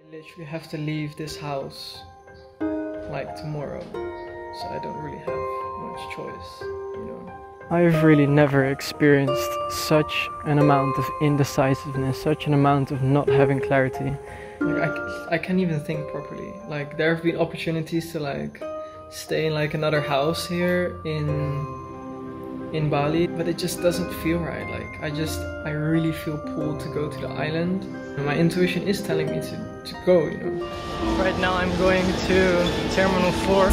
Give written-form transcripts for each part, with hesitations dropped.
Literally have to leave this house like tomorrow, so I don't really have much choice, you know. I've really never experienced such an amount of indecisiveness, such an amount of not having clarity. Like I can't even think properly. Like there have been opportunities to like stay in like another house here in Bali, but it just doesn't feel right. Like I really feel pulled to go to the island. And my intuition is telling me to go, you know. Right now I'm going to Terminal 4,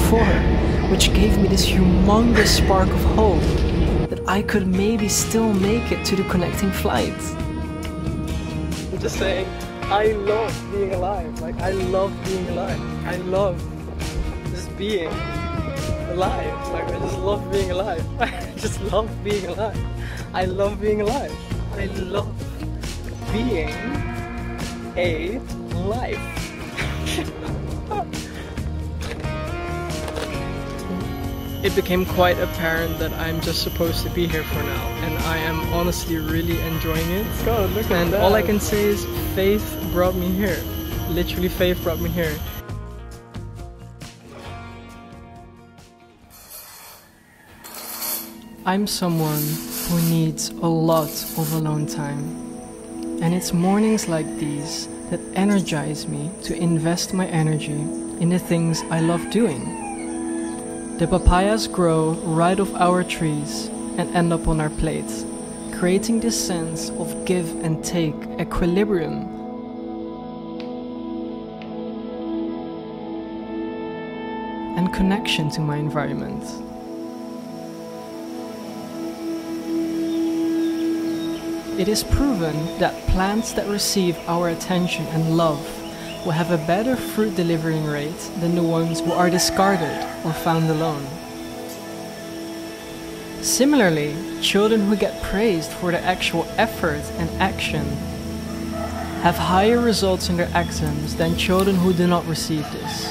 which gave me this humongous spark of hope that I could maybe still make it to the connecting flight. I'm just saying, I love being alive. Like I love being alive. I love just being alive. Like I just love being alive. I just love being alive. I love being alive. I love being a life. It became quite apparent that I'm just supposed to be here for now, and I am honestly really enjoying it. God, look at that. All I can say is faith brought me here. Literally, faith brought me here. I'm someone who needs a lot of alone time. And it's mornings like these that energize me to invest my energy in the things I love doing. The papayas grow right off our trees and end up on our plates, creating this sense of give and take equilibrium. And connection to my environment. It is proven that plants that receive our attention and love will have a better fruit delivering rate than the ones who are discarded or found alone. Similarly, children who get praised for their actual effort and action have higher results in their exams than children who do not receive this.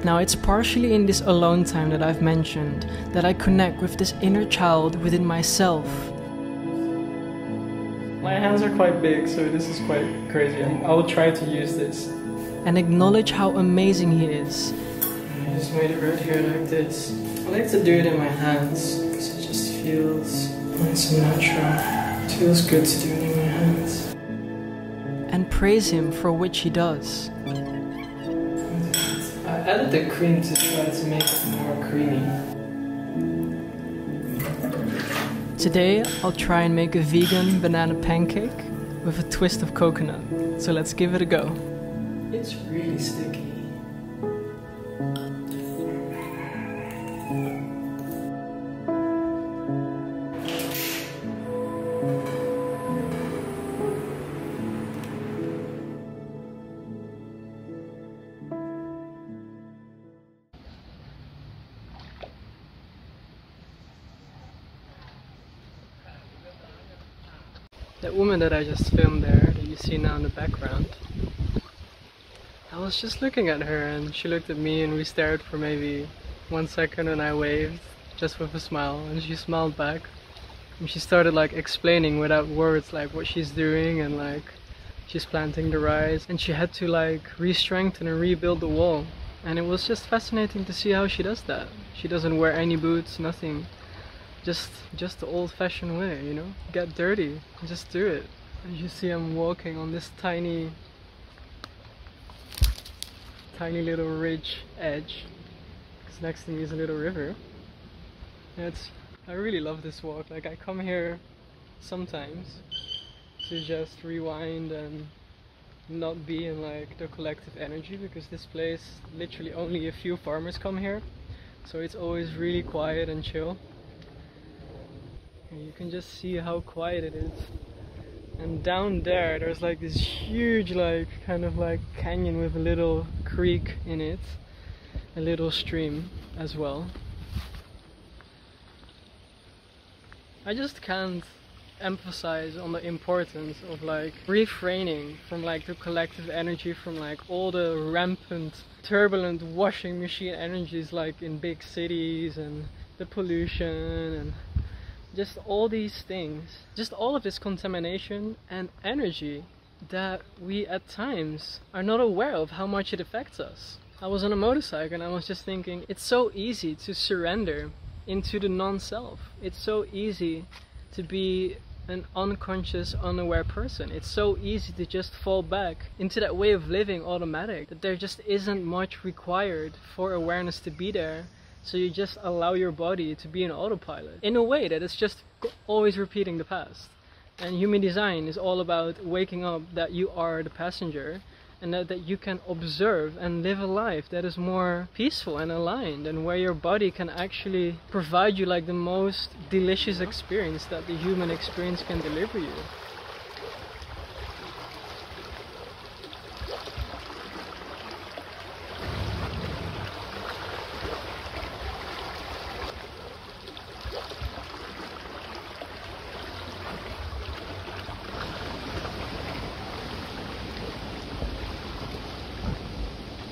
Now it's partially in this alone time that I've mentioned that I connect with this inner child within myself. My hands are quite big, so this is quite crazy. I will try to use this. And acknowledge how amazing he is. I just made it right here like this. I like to do it in my hands because it just feels nice and natural. It feels good to do it in my hands. And praise him for which he does. I added the cream to try to make it more creamy. Today I'll try and make a vegan banana pancake with a twist of coconut. So let's give it a go. It's really sticky. That woman that I just filmed there, that you see now in the background, I was just looking at her and she looked at me and we stared for maybe 1 second and I waved just with a smile and she smiled back and she started like explaining without words like what she's doing and like she's planting the rice and she had to like re-strengthen and rebuild the wall, and it was just fascinating to see how she does that. She doesn't wear any boots, nothing. Just the old-fashioned way, you know? Get dirty, just do it. As you see, I'm walking on this tiny little ridge edge, because next to me is a little river. And I really love this walk. Like I come here sometimes to just rewind and not be in like the collective energy, because this place, literally only a few farmers come here, so it's always really quiet and chill. You can just see how quiet it is. And down there, there's like this huge like kind of like canyon with a little creek in it, a little stream as well. I just can't emphasize on the importance of like refraining from like the collective energy, from like all the rampant, turbulent washing machine energies like in big cities, and the pollution and just all these things, just all of this contamination and energy that we at times are not aware of how much it affects us. I was on a motorcycle and I was just thinking, it's so easy to surrender into the non-self. It's so easy to be an unconscious, unaware person. It's so easy to just fall back into that way of living automatic, that there just isn't much required for awareness to be there. So you just allow your body to be an autopilot in a way that is just always repeating the past. And human design is all about waking up that you are the passenger, and that you can observe and live a life that is more peaceful and aligned, and where your body can actually provide you like the most delicious experience that the human experience can deliver you.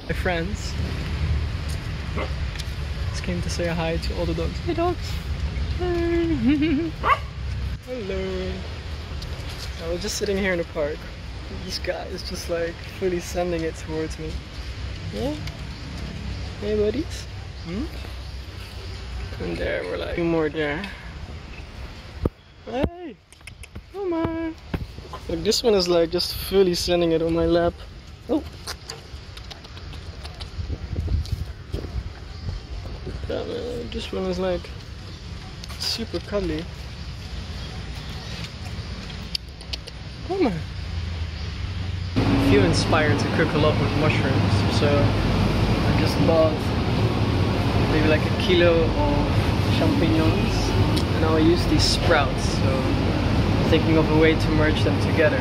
My friends just came to say hi to all the dogs. Hey dogs! Hey. Hello! I was just sitting here in the park. This guy is just like fully sending it towards me. Yeah? Hey buddies? And there we're like, two more there. Hey! Come on! Like this one is like just fully sending it on my lap. Oh! This one is like super cuddly. Come on. I feel inspired to cook a lot with mushrooms, so I just bought maybe like a kilo of champignons, and I'll use these sprouts. So I'm thinking of a way to merge them together.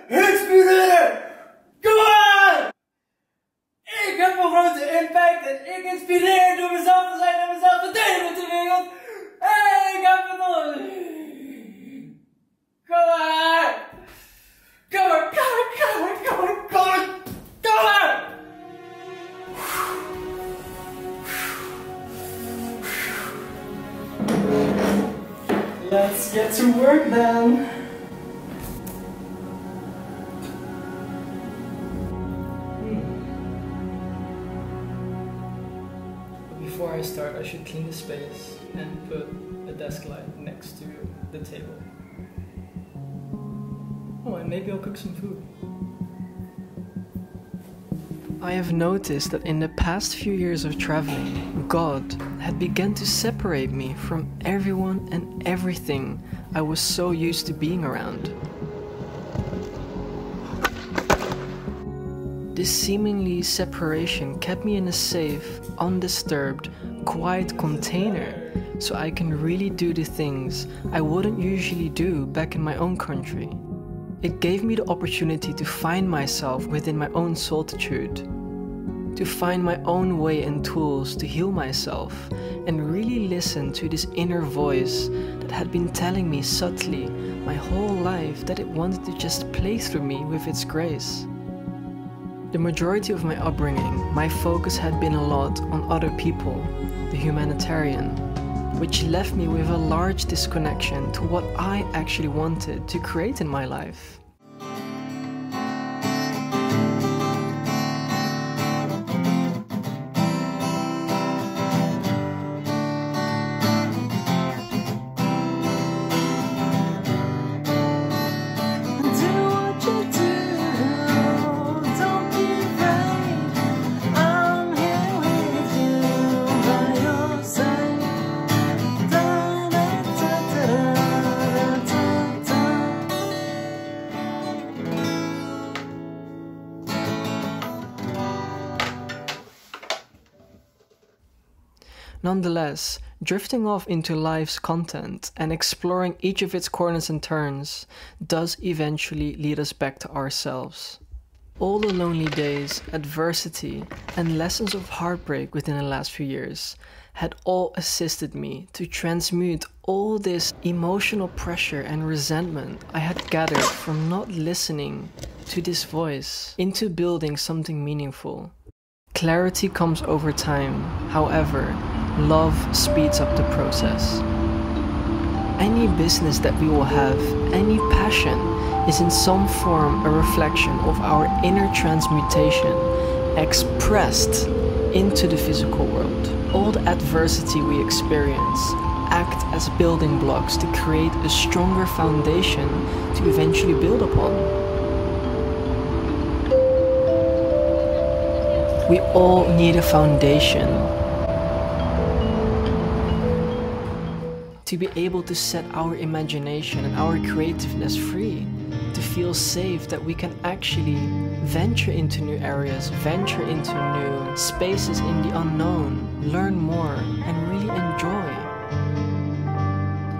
Inspireer! Kom aan! Ik heb een grote impact en ik inspireer door mezelf te zijn en mezelf te delen met de wereld. En ik heb het al. Kom maar! Kom maar, kom maar, kom maar, kom maar, kom maar, kom maar! Let's get to work then. Before I start, I should clean the space and put a desk light next to the table. Oh, and maybe I'll cook some food. I have noticed that in the past few years of traveling, God had begun to separate me from everyone and everything I was so used to being around. This seemingly separation kept me in a safe, undisturbed, quiet container so I can really do the things I wouldn't usually do back in my own country. It gave me the opportunity to find myself within my own solitude, to find my own way and tools to heal myself and really listen to this inner voice that had been telling me subtly my whole life that it wanted to just play through me with its grace. The majority of my upbringing, my focus had been a lot on other people, the humanitarian, which left me with a large disconnection to what I actually wanted to create in my life. Nonetheless, drifting off into life's content and exploring each of its corners and turns does eventually lead us back to ourselves. All the lonely days, adversity, and lessons of heartbreak within the last few years had all assisted me to transmute all this emotional pressure and resentment I had gathered from not listening to this voice into building something meaningful. Clarity comes over time, however, love speeds up the process. Any business that we will have, any passion, is in some form a reflection of our inner transmutation expressed into the physical world. All the adversity we experience act as building blocks to create a stronger foundation to eventually build upon. We all need a foundation to be able to set our imagination and our creativeness free, to feel safe that we can actually venture into new areas, venture into new spaces in the unknown, learn more, and really enjoy.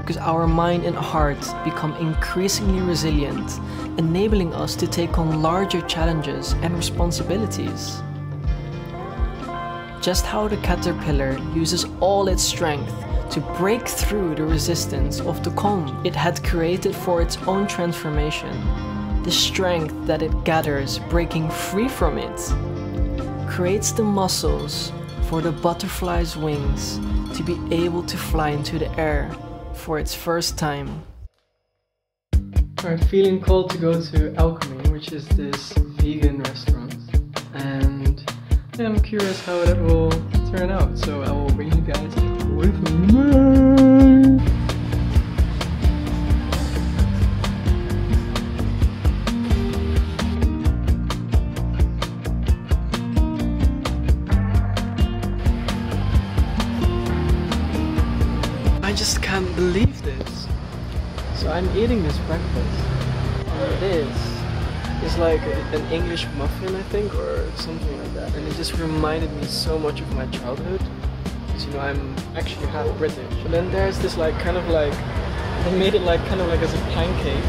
Because our mind and heart become increasingly resilient, enabling us to take on larger challenges and responsibilities. Just how the caterpillar uses all its strength to break through the resistance of the comb it had created for its own transformation, the strength that it gathers breaking free from it creates the muscles for the butterfly's wings to be able to fly into the air for its first time. I'm feeling called to go to Alchemy, which is this vegan restaurant, and I'm curious how that will turn out, so I will bring you guys with me. I just can't believe this. So I'm eating this breakfast, and it's like an English muffin, I think, or something like that, and it just reminded me so much of my childhood. You know, I'm actually half British. But then there's this like kind of like, they made it like kind of like as a pancake.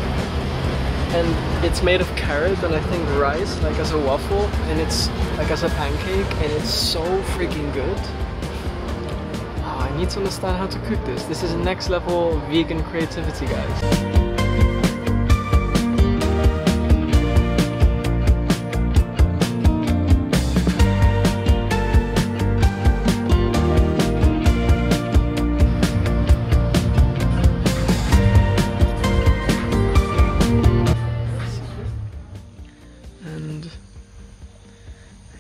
and it's made of carrot and I think rice, like as a waffle, and it's like as a pancake, and it's so freaking good. Oh, I need to understand how to cook this. This is next level vegan creativity, guys.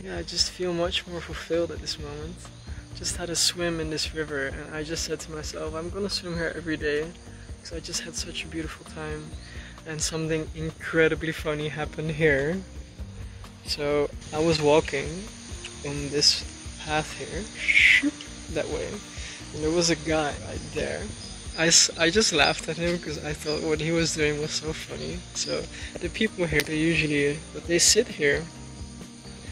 I just feel much more fulfilled at this moment. Just had a swim in this river and I just said to myself, I'm gonna swim here every day because I just had such a beautiful time, and something incredibly funny happened here. So I was walking on this path here, that way, and there was a guy right there. I just laughed at him because I thought what he was doing was so funny. So the people here, they sit here,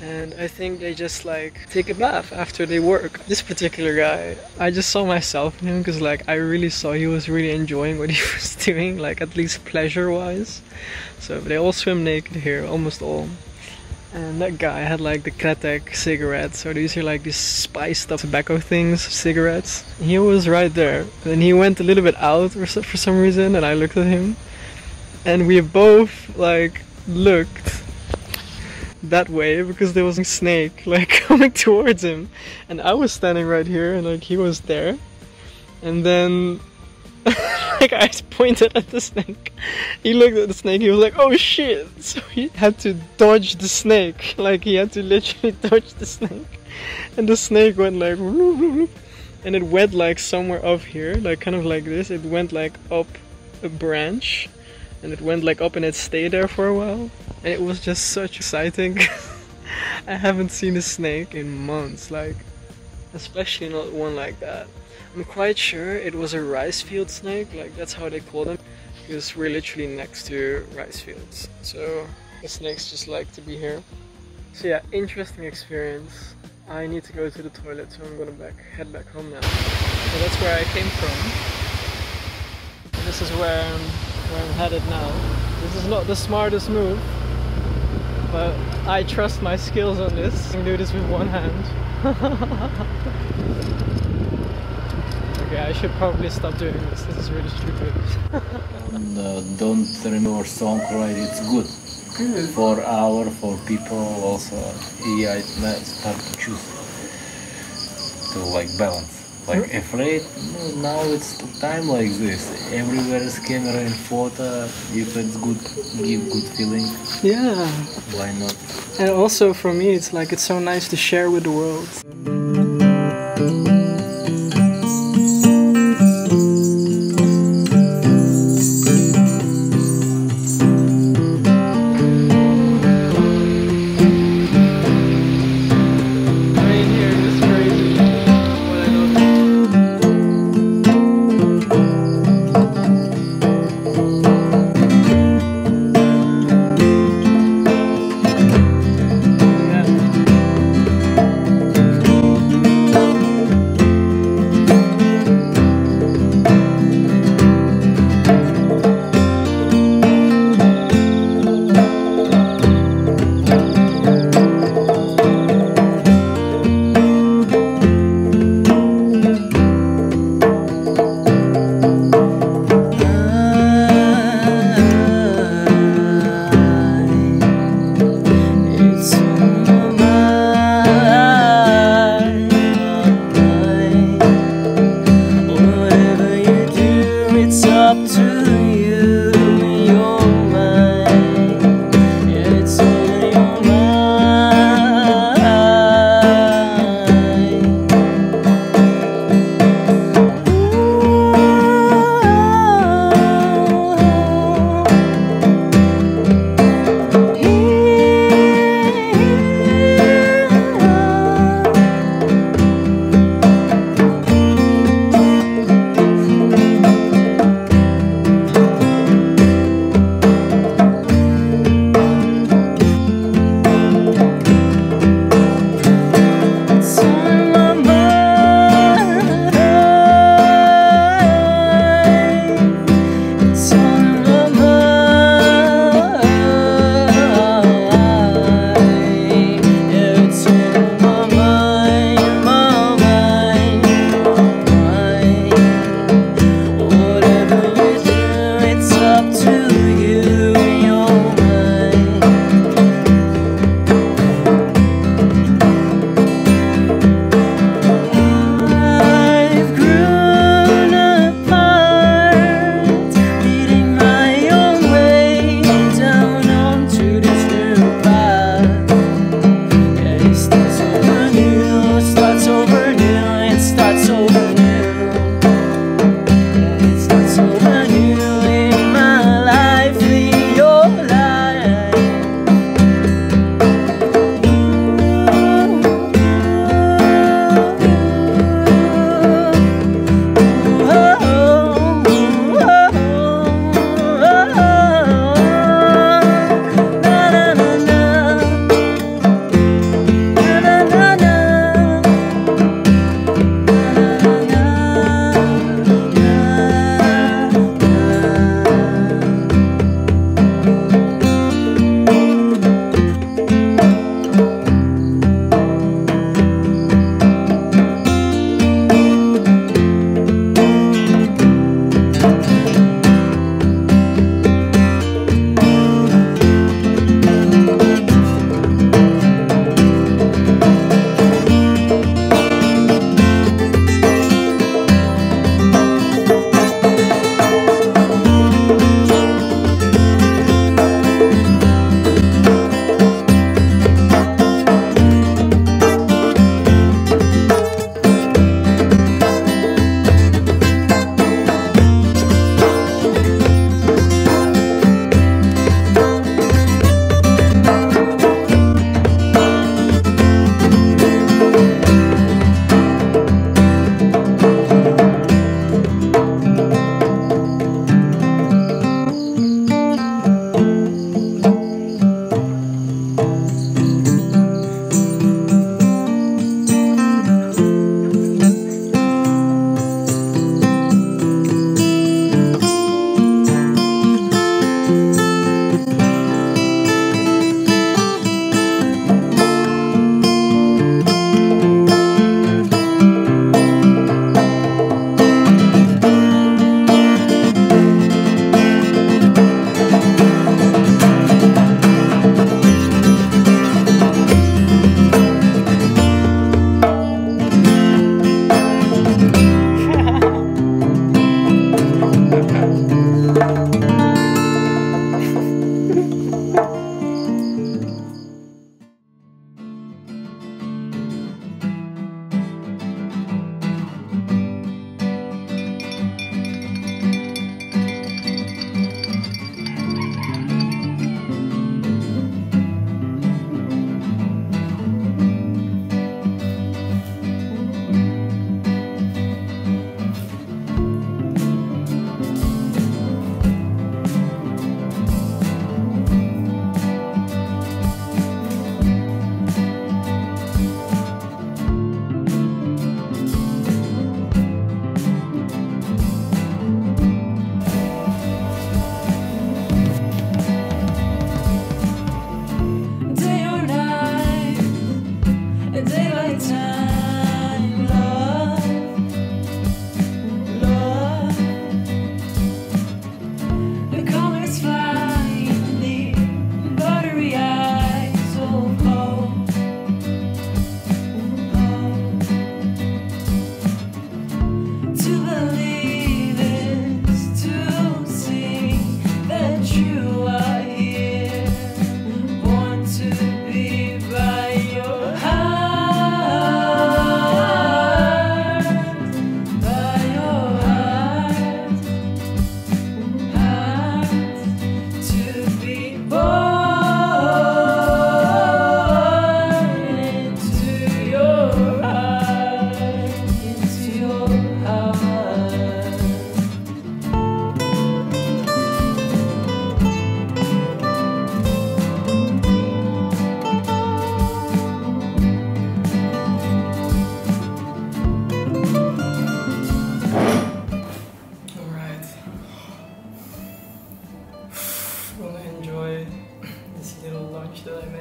and I think they just like take a bath after they work. This particular guy, I just saw myself in him because like I really saw he was really enjoying what he was doing, like at least pleasure wise. So they all swim naked here, almost all. And that guy had like the Kretek cigarettes, so these are like these spiced up tobacco things, cigarettes. He was right there, and he went a little bit out for some reason, and I looked at him, and we both like looked that way because there was a snake like coming towards him, and I was standing right here and like he was there, and then like I pointed at the snake, he looked at the snake, he was like, oh shit, so he had to dodge the snake, like he had to literally dodge the snake, and the snake went like whoop, whoop, whoop, and it went like somewhere up here, like kind of like this, it went like up a branch, and it went like up and it stayed there for a while. And it was just such exciting. I haven't seen a snake in months, like especially not one like that. I'm quite sure it was a rice field snake, like that's how they call them, because we're literally next to rice fields, so the snakes just like to be here. So yeah, interesting experience. I need to go to the toilet, so I'm gonna head back home now. So that's where I came from. And this is where I'm headed now. This is not the smartest move, but I trust my skills on this. I can do this with one hand. Okay, I should probably stop doing this. This is really stupid. Don't remember song right, it's good. Good. For people also. Yeah, it's hard to choose. To like balance. Like afraid, no, now it's time like this. Everywhere is camera and photo. If it's good, give good feeling. Yeah. Why not? And also for me, it's like it's so nice to share with the world.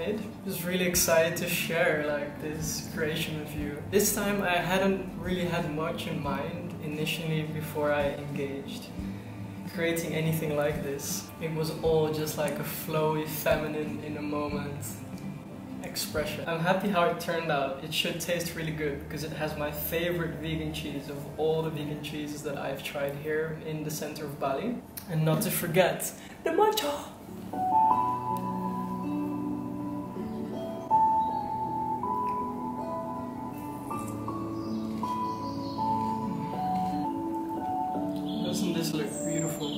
made. I was really excited to share like this creation with you. This time I hadn't really had much in mind initially before I engaged creating anything like this. It was all just like a flowy, feminine, in a moment expression. I'm happy how it turned out. It should taste really good because it has my favorite vegan cheese of all the vegan cheeses that I've tried here in the center of Bali. And not to forget, the matcha! Doesn't this look beautiful?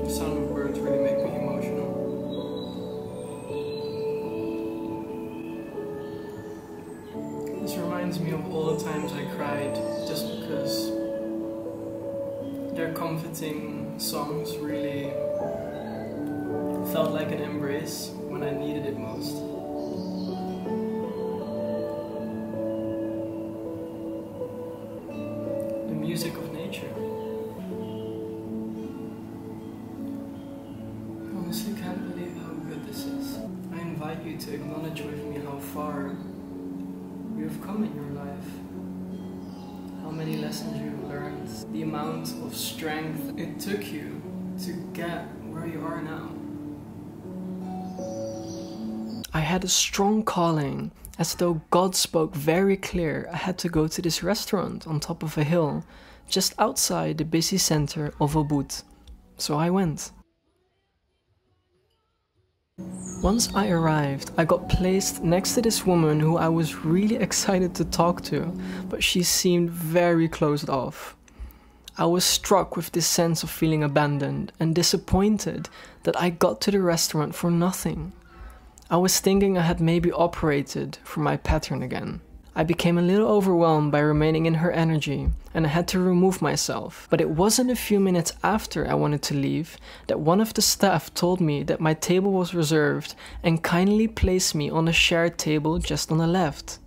The sound of birds really make me emotional. This reminds me of all the times I cried just because their comforting songs really felt like an embrace when I needed it most. The music of nature. I honestly can't believe how good this is. I invite you to acknowledge with me how far you have come in your life. How many lessons you've learned, the amount of strength it took you to get where you are now. I had a strong calling, as though God spoke very clear. I had to go to this restaurant on top of a hill, just outside the busy center of Ubud. So I went. Once I arrived, I got placed next to this woman who I was really excited to talk to, but she seemed very closed off. I was struck with this sense of feeling abandoned and disappointed that I got to the restaurant for nothing. I was thinking I had maybe operated for my pattern again. I became a little overwhelmed by remaining in her energy, and I had to remove myself. But it wasn't a few minutes after I wanted to leave that one of the staff told me that my table was reserved and kindly placed me on a shared table just on the left.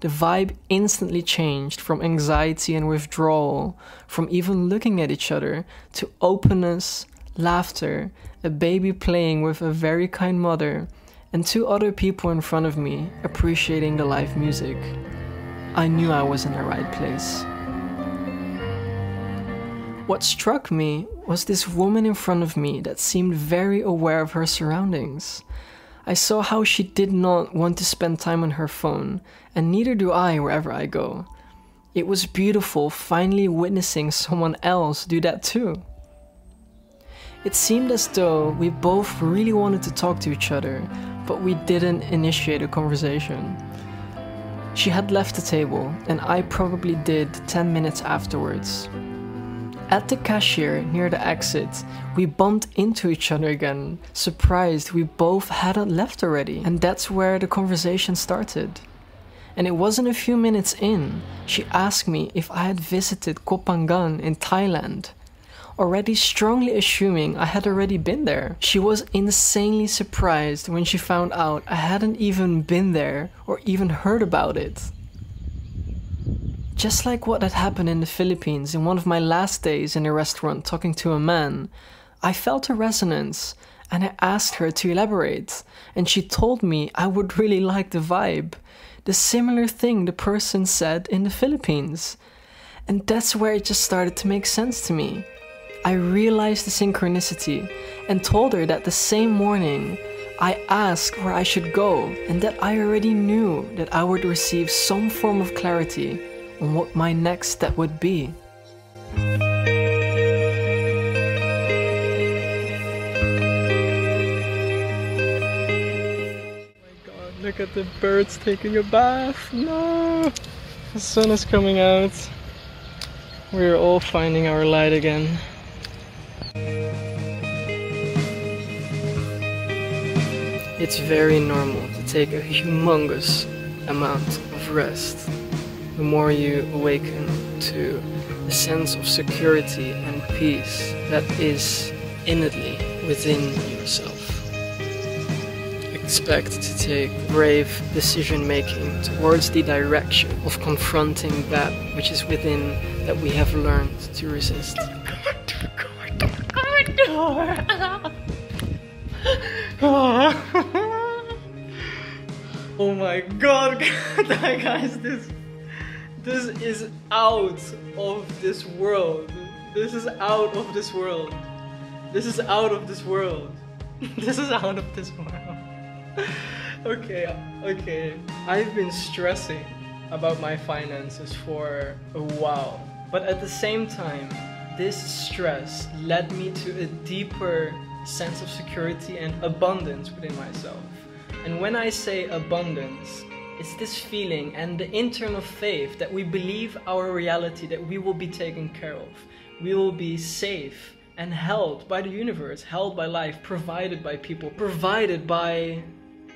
The vibe instantly changed from anxiety and withdrawal, from even looking at each other, to openness, laughter, a baby playing with a very kind mother, and two other people in front of me appreciating the live music. I knew I was in the right place. What struck me was this woman in front of me that seemed very aware of her surroundings. I saw how she did not want to spend time on her phone, and neither do I wherever I go. It was beautiful finally witnessing someone else do that too. It seemed as though we both really wanted to talk to each other, but we didn't initiate a conversation. She had left the table, and I probably did 10 minutes afterwards. At the cashier near the exit, we bumped into each other again, surprised we both hadn't left already, and that's where the conversation started. And it wasn't a few minutes in, she asked me if I had visited Koh Phangan in Thailand. Already strongly assuming I had already been there. She was insanely surprised when she found out I hadn't even been there or even heard about it. Just like what had happened in the Philippines in one of my last days in a restaurant talking to a man, I felt a resonance and I asked her to elaborate, and she told me I would really like the vibe, the similar thing the person said in the Philippines. And that's where it just started to make sense to me. I realized the synchronicity and told her that the same morning I asked where I should go, and that I already knew that I would receive some form of clarity on what my next step would be. Oh my god, look at the birds taking a bath. No! The sun is coming out. We're all finding our light again. It's very normal to take a humongous amount of rest. The more you awaken to a sense of security and peace that is innately within yourself. A expect to take brave decision making towards the direction of confronting that which is within that we have learned to resist. Oh my god, guys, this is out of this world. This is out of this world. This is out of this world. This is out of this world. Okay. I've been stressing about my finances for a while, but at the same time, this stress led me to a deeper sense of security and abundance within myself. And when I say abundance, it's this feeling and the internal faith that we believe our reality, that we will be taken care of. We will be safe and held by the universe, held by life, provided by people, provided by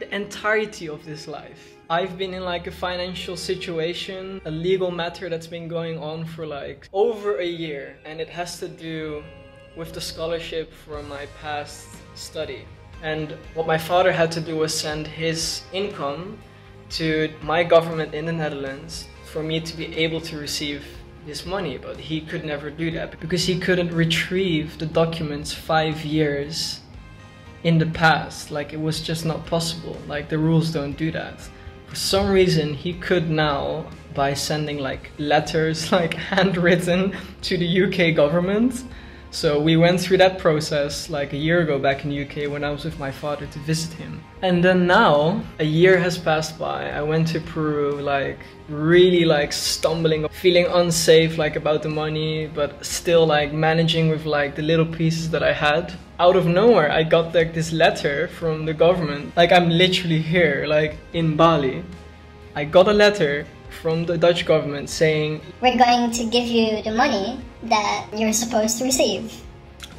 the entirety of this life. I've been in like a financial situation, a legal matter that's been going on for like over a year, and it has to do with the scholarship for my past study. And what my father had to do was send his income to my government in the Netherlands for me to be able to receive this money, but he could never do that because he couldn't retrieve the documents 5 years in the past. Like, it was just not possible. Like, the rules don't do that. For some reason, he could now, by sending like letters, like handwritten, to the UK government. So we went through that process like a year ago back in the UK when I was with my father to visit him. And then now, a year has passed by. I went to Peru, like really like stumbling, feeling unsafe like about the money, but still like managing with like the little pieces that I had. Out of nowhere, I got like this letter from the government. Like, I'm literally here, like in Bali. I got a letter from the Dutch government saying, "We're going to give you the money that you're supposed to receive."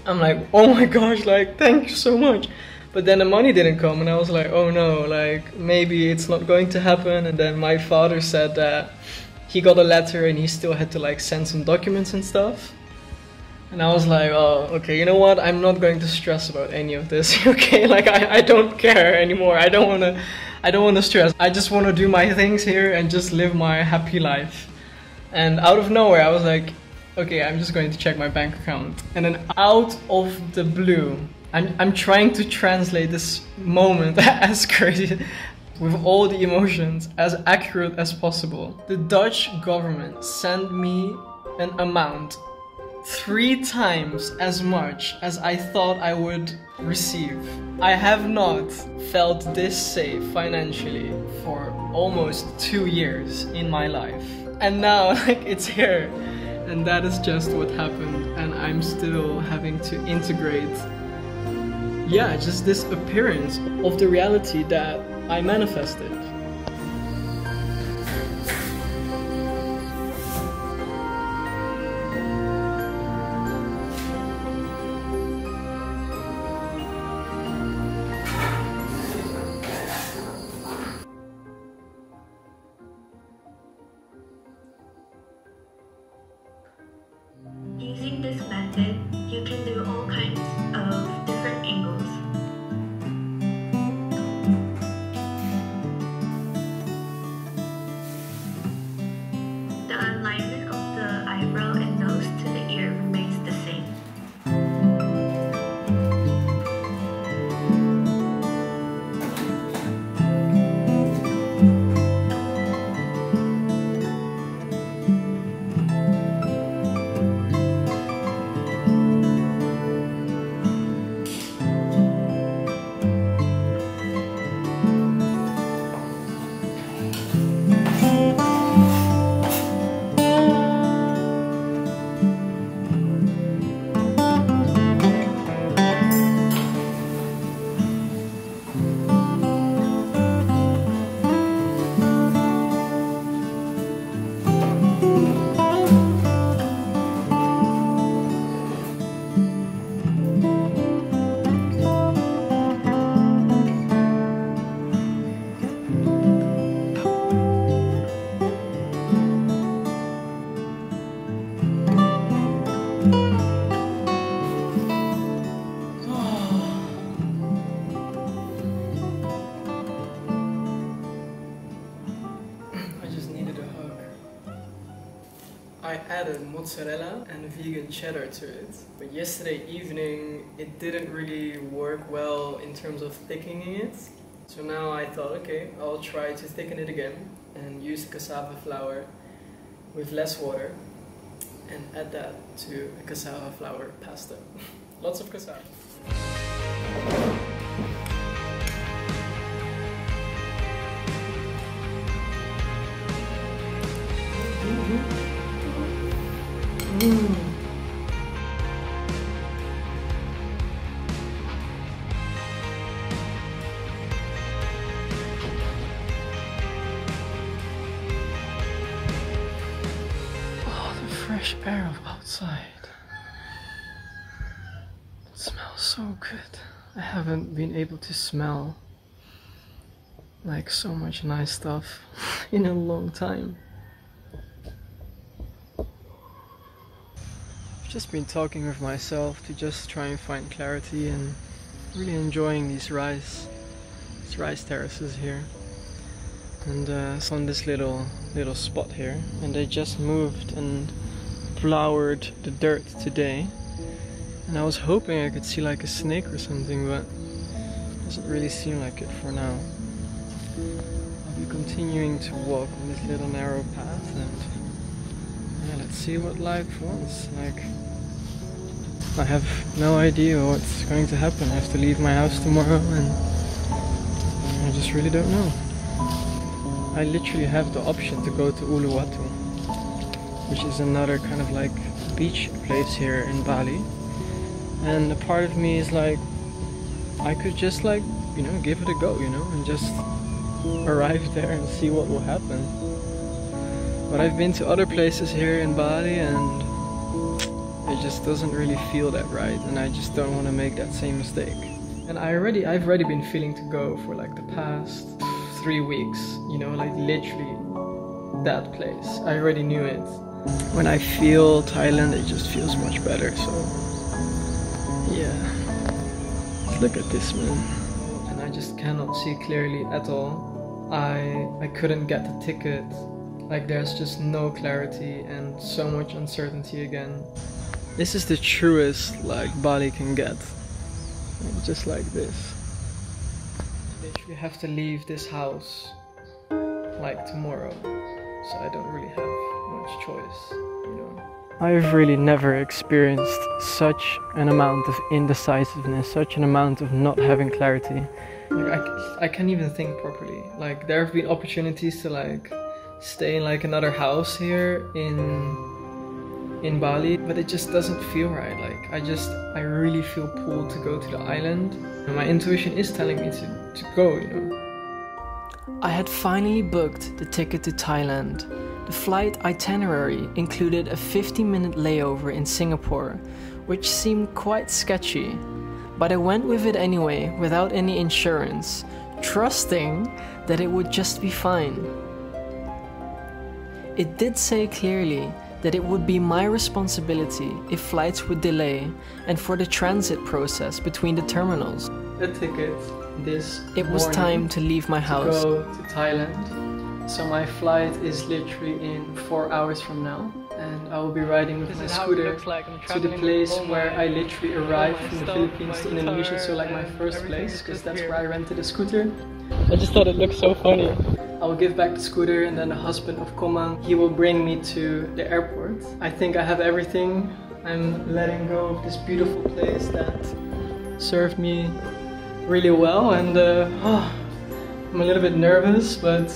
I'm like, oh my gosh, like, thank you so much. But then the money didn't come, and I was like, oh no, like, maybe it's not going to happen. And then my father said that he got a letter and he still had to like send some documents and stuff. And I was like, oh, okay, you know what? I'm not going to stress about any of this, okay? Like, I don't care anymore. I don't want to stress. I just want to do my things here and just live my happy life. And out of nowhere, I was like, okay, I'm just going to check my bank account. And then out of the blue, I'm trying to translate this moment as crazy, with all the emotions, as accurate as possible. The Dutch government sent me an amount 3 times as much as I thought I would receive. I have not felt this safe financially for almost 2 years in my life. And now, like, it's here. And that is just what happened. And I'm still having to integrate, yeah, just this appearance of the reality that I manifested. Using this method, you can do all kinds of different angles. I added mozzarella and vegan cheddar to it, but yesterday evening it didn't really work well in terms of thickening it. So now I thought, okay, I'll try to thicken it again and use cassava flour with less water and add that to a cassava flour pasta. Lots of cassava. Oh, the fresh air of outside. It smells so good. I haven't been able to smell like so much nice stuff in a long time. Just been talking with myself to just try and find clarity and really enjoying these rice terraces here. And it's on this little spot here, and they just moved and flowered the dirt today. And I was hoping I could see like a snake or something, but it doesn't really seem like it for now. I'll be continuing to walk on this little narrow path, and yeah, let's see what life wants. Like, I have no idea what's going to happen. I have to leave my house tomorrow and I just really don't know. I literally have the option to go to Uluwatu, which is another kind of like beach place here in Bali. And a part of me is like, I could just like, you know, give it a go, you know, and just arrive there and see what will happen. But I've been to other places here in Bali and it just doesn't really feel that right, and I just don't want to make that same mistake. And I've already been feeling to go for like the past 3 weeks, you know, like literally that place. I already knew it. When I feel Thailand, it just feels much better, so yeah. Look at this, man. And I just cannot see clearly at all. I couldn't get the ticket. Like, there's just no clarity and so much uncertainty again. This is the truest like Bali can get. Just like this. I literally have to leave this house like tomorrow, so I don't really have much choice, you know. I've really never experienced such an amount of indecisiveness, such an amount of not having clarity. Like, I can't even think properly. Like, there have been opportunities to like stay in like another house here in Bali, but it just doesn't feel right. Like, I really feel pulled to go to the island. And my intuition is telling me to go, you know. I had finally booked the ticket to Thailand. The flight itinerary included a 50-minute layover in Singapore, which seemed quite sketchy. But I went with it anyway, without any insurance, trusting that it would just be fine. It did say clearly that it would be my responsibility if flights would delay and for the transit process between the terminals. A ticket this morning. It was time to leave my house. To go to Thailand. So my flight is literally in 4 hours from now. And I will be riding with my scooter to the place where I literally arrived from the Philippines to Indonesia. So like my first place, because that's where I rented a scooter. I just thought it looked so funny. I will give back the scooter, and then the husband of Komang, he will bring me to the airport. I think I have everything. I'm letting go of this beautiful place that served me really well, and I'm a little bit nervous, but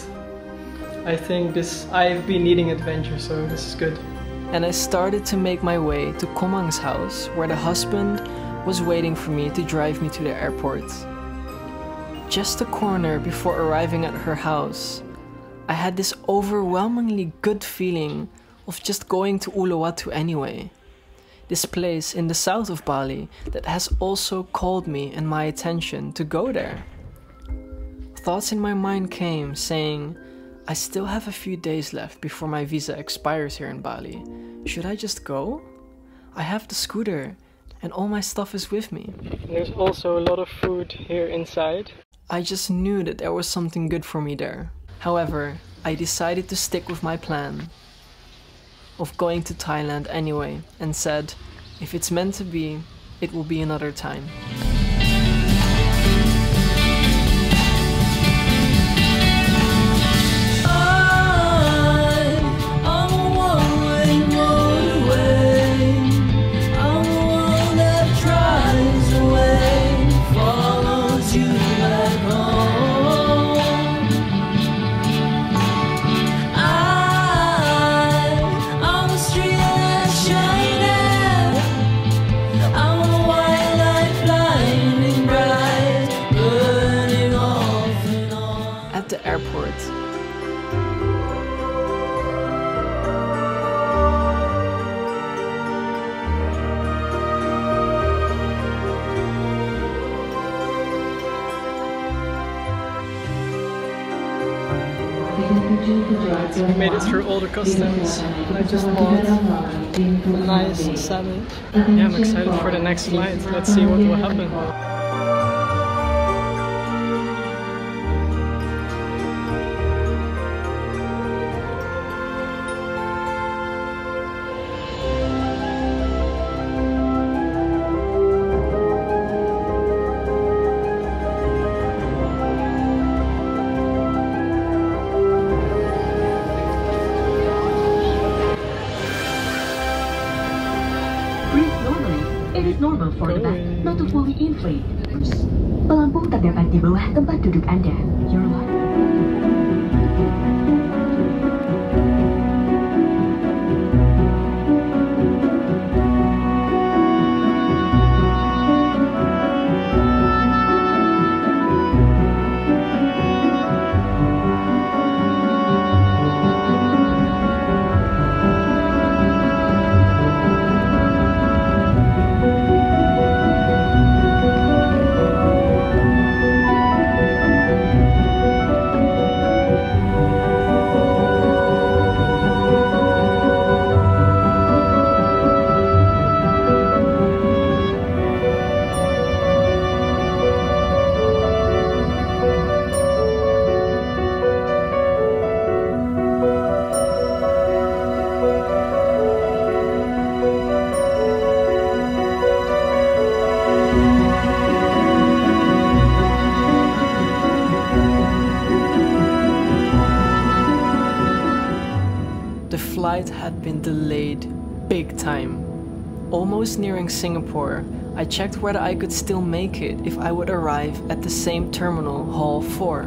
I think I've been needing adventure, so this is good. And I started to make my way to Komang's house, where the husband was waiting for me to drive me to the airport. Just a corner before arriving at her house, I had this overwhelmingly good feeling of just going to Uluwatu anyway. This place in the south of Bali that has also called me and my attention to go there. Thoughts in my mind came saying, I still have a few days left before my visa expires here in Bali. Should I just go? I have the scooter and all my stuff is with me. There's also a lot of food here inside. I just knew that there was something good for me there. However, I decided to stick with my plan. of going to Thailand anyway and said, if it's meant to be, it will be another time. The airport. We made it through all the customs. I just bought a nice salad. Yeah, I'm excited for the next flight. Let's see what will happen. It is normal for the bag not to fully inflate. Pelampung terdapat di bawah tempat duduk Anda. Your life. The flight had been delayed big time. Almost nearing Singapore, I checked whether I could still make it if I would arrive at the same terminal, Hall 4.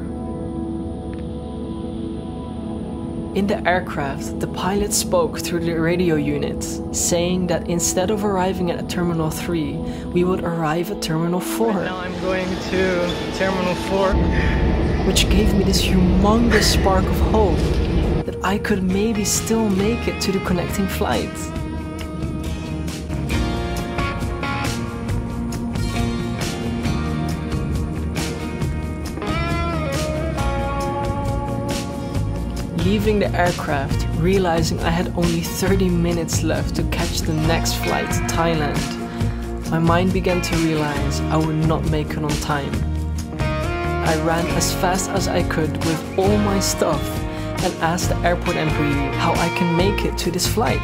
In the aircraft, the pilot spoke through the radio unit, saying that instead of arriving at Terminal 3, we would arrive at Terminal 4. Right now I'm going to Terminal 4. Which gave me this humongous spark of hope that I could maybe still make it to the connecting flight. Leaving the aircraft, realizing I had only 30 minutes left to catch the next flight to Thailand, my mind began to realize I would not make it on time. I ran as fast as I could with all my stuff and asked the airport employee how I can make it to this flight.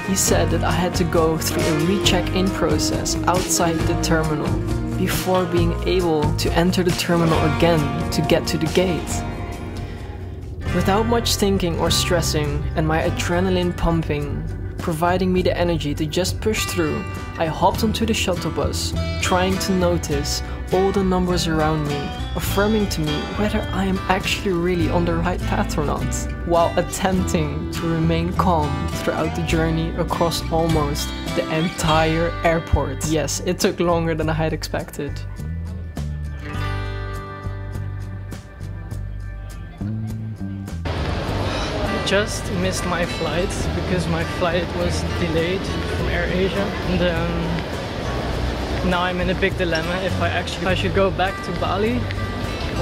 He said that I had to go through a recheck-in process outside the terminal before being able to enter the terminal again to get to the gate. Without much thinking or stressing and my adrenaline pumping, providing me the energy to just push through, I hopped onto the shuttle bus, trying to notice all the numbers around me, affirming to me whether I am actually really on the right path or not, while attempting to remain calm throughout the journey across almost the entire airport. Yes, it took longer than I had expected. I just missed my flight because my flight was delayed from AirAsia, and now I'm in a big dilemma if I should go back to Bali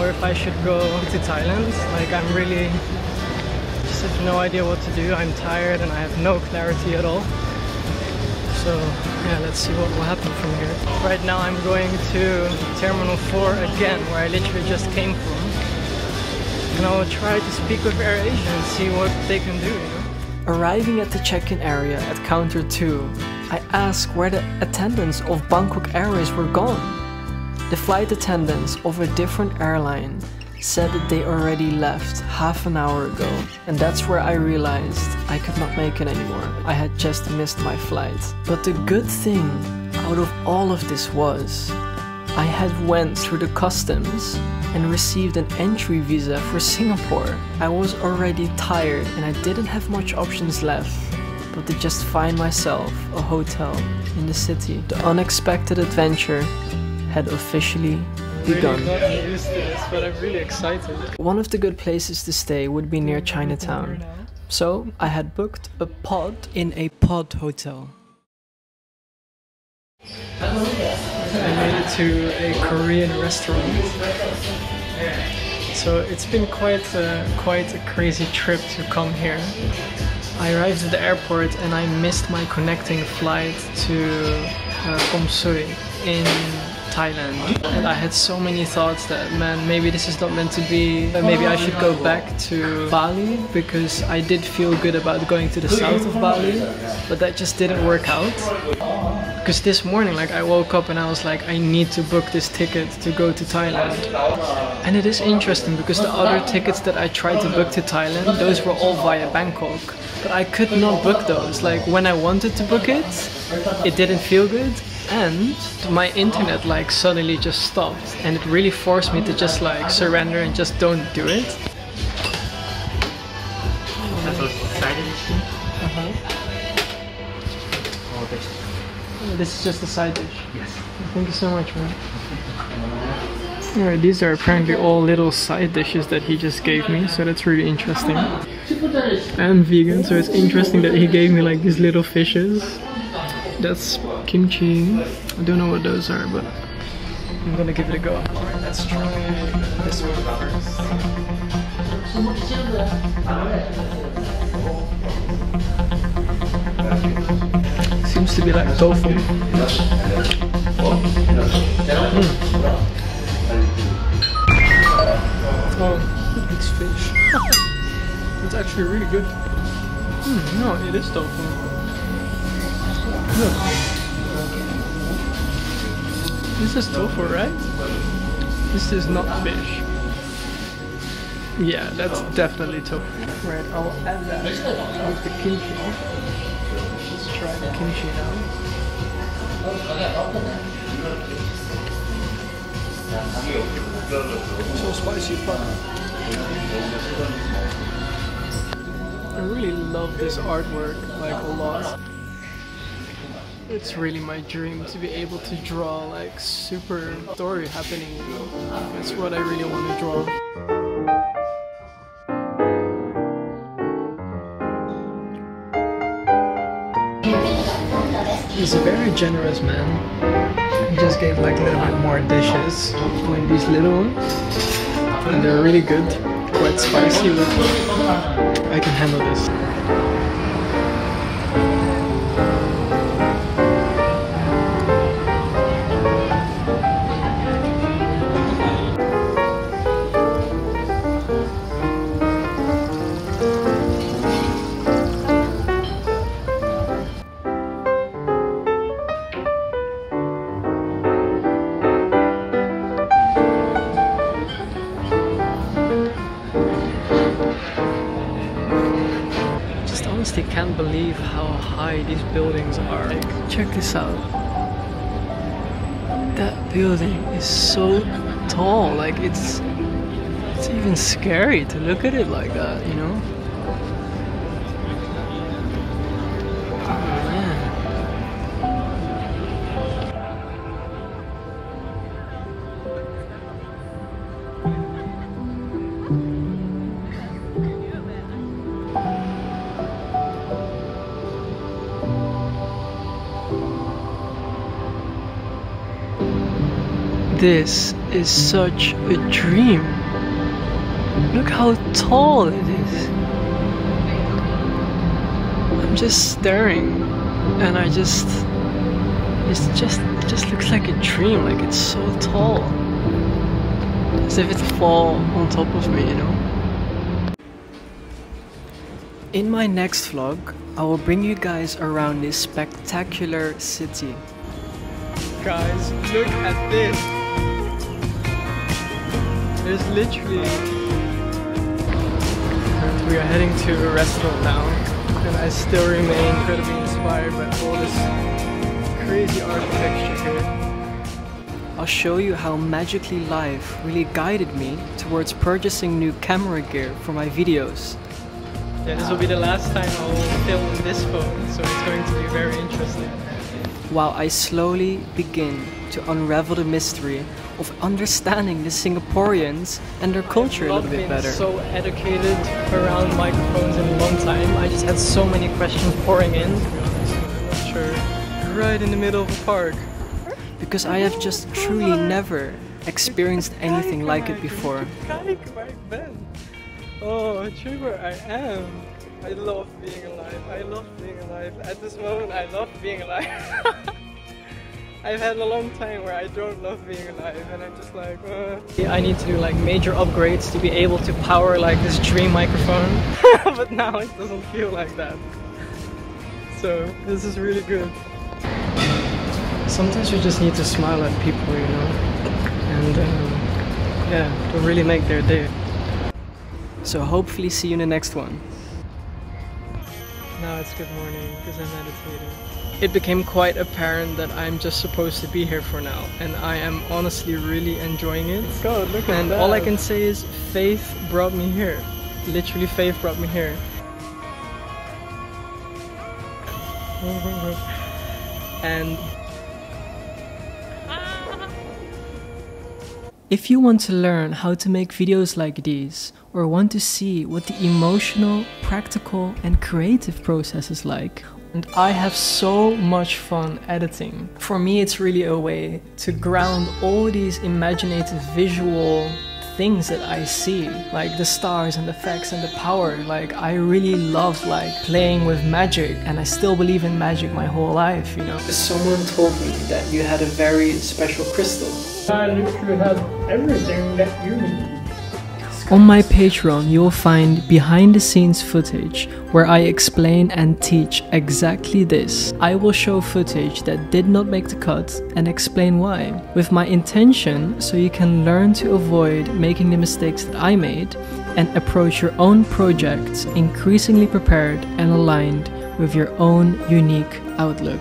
or if I should go to Thailand. Like, I'm really just have no idea what to do. I'm tired and I have no clarity at all. So yeah, let's see what will happen from here. Right now I'm going to Terminal 4 again, where I literally just came from. And I'll try to speak with AirAsia and see what they can do, you know? Arriving at the check-in area at counter 2, I asked where the attendants of Bangkok Airways were gone. The flight attendants of a different airline said that they already left half an hour ago, and that's where I realized I could not make it anymore. I had just missed my flight. But the good thing out of all of this was I had went through the customs and received an entry visa for Singapore. I was already tired and I didn't have much options left but to just find myself a hotel in the city. The unexpected adventure had officially begun. I'm really not used to this, but I'm really excited. One of the good places to stay would be near Chinatown. So I had booked a pod in a pod hotel. I made it to a Korean restaurant. So it's been quite a crazy trip to come here. I arrived at the airport and I missed my connecting flight to Komsui in Thailand. And I had so many thoughts that, man, maybe this is not meant to be. Maybe I should go back to Bali, because I did feel good about going to the south of Bali, but that just didn't work out. Because this morning, like, I woke up and I was like, I need to book this ticket to go to Thailand. And it is interesting because the other tickets that I tried to book to Thailand, those were all via Bangkok. But I could not book those. Like, when I wanted to book it, it didn't feel good. And my internet like suddenly just stopped. And it really forced me to just like surrender and just don't do it. This is just a side dish. Yes. Thank you so much, man. Alright, these are apparently all little side dishes that he just gave me, so that's really interesting. I'm vegan, so it's interesting that he gave me like these little fishes. That's kimchi. I don't know what those are, but I'm gonna give it a go. Alright, let's try this one first. Seems to be like tofu. Oh, it's fish. It's actually really good. No, it is tofu. Look. This is tofu, right? This is not fish. Yeah, that's definitely tofu. Right, I'll add that with the kimchi. Let's try the kimchi now. So spicy fun. I really love this artwork, like, a lot. It's really my dream to be able to draw like super story happening. That's what I really want to draw. He's a very generous man. He just gave like a little bit more dishes, like these little ones. And they're really good, quite spicy, but I can handle this. Honestly can't believe how high these buildings are. Like, check this out. That building is so tall, like it's even scary to look at it like that, you know? Oh man. This is such a dream. Look how tall it is. I'm just staring and it just looks like a dream, like it's so tall. As if it fall on top of me, you know? In my next vlog, I will bring you guys around this spectacular city. Guys, look at this! There's literally... We are heading to a restaurant now, and I still remain incredibly inspired by all this crazy architecture here. I'll show you how magically life really guided me towards purchasing new camera gear for my videos. Yeah, this will be the last time I will film on this phone, so it's going to be very interesting. While I slowly begin to unravel the mystery of understanding the Singaporeans and their culture a little bit better. I've not been so educated around microphones in a long time. I just had so many questions pouring in. I'm not sure. Right in the middle of a park. Because I have just truly never experienced anything like it before. Oh, check where I am. I love being alive. I love being alive. At this moment, I love being alive. I've had a long time where I don't love being alive, and I'm just like, I need to do like major upgrades to be able to power like this dream microphone. But now it doesn't feel like that. So this is really good. Sometimes you just need to smile at people, you know, and yeah, to really make their day. So hopefully see you in the next one. Now it's good morning because I meditated. It became quite apparent that I'm just supposed to be here for now, and I am honestly really enjoying it. God, look at that. All I can say is faith brought me here. Literally, faith brought me here. And if you want to learn how to make videos like these, or want to see what the emotional, practical and creative process is like, and I have so much fun editing. For me, it's really a way to ground all these imaginative visual things that I see, like the stars and the effects and the power. Like, I really love like playing with magic, and I still believe in magic my whole life, you know. Someone told me that you had a very special crystal. I literally have everything that you need. On my Patreon, you'll find behind the scenes footage where I explain and teach exactly this. I will show footage that did not make the cut and explain why, with my intention so you can learn to avoid making the mistakes that I made and approach your own projects increasingly prepared and aligned with your own unique outlook.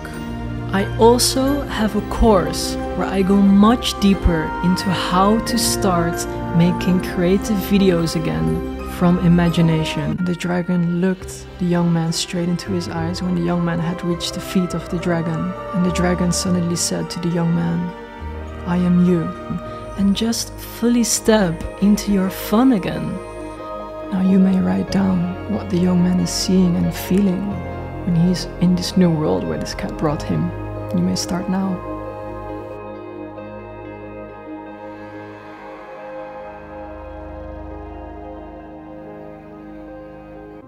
I also have a course where I go much deeper into how to start making creative videos again from imagination. The dragon looked the young man straight into his eyes when the young man had reached the feet of the dragon. And the dragon suddenly said to the young man, "I am you." And just fully step into your fun again. Now you may write down what the young man is seeing and feeling when he's in this new world where this cat brought him. You may start now.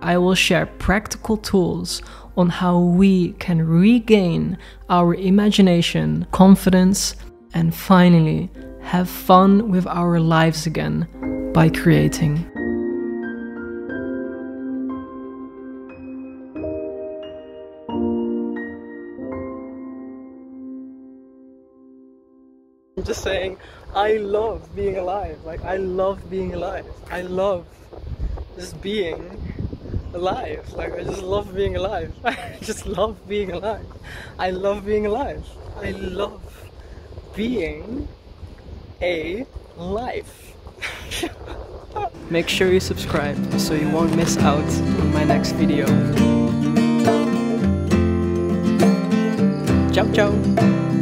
I will share practical tools on how we can regain our imagination, confidence, and finally have fun with our lives again by creating. I'm just saying, I love being alive. Like, I love being alive. I love just being alive. Like, I just love being alive. I just love being alive. I love being alive. I love being a life. Make sure you subscribe so you won't miss out on my next video. Ciao, ciao.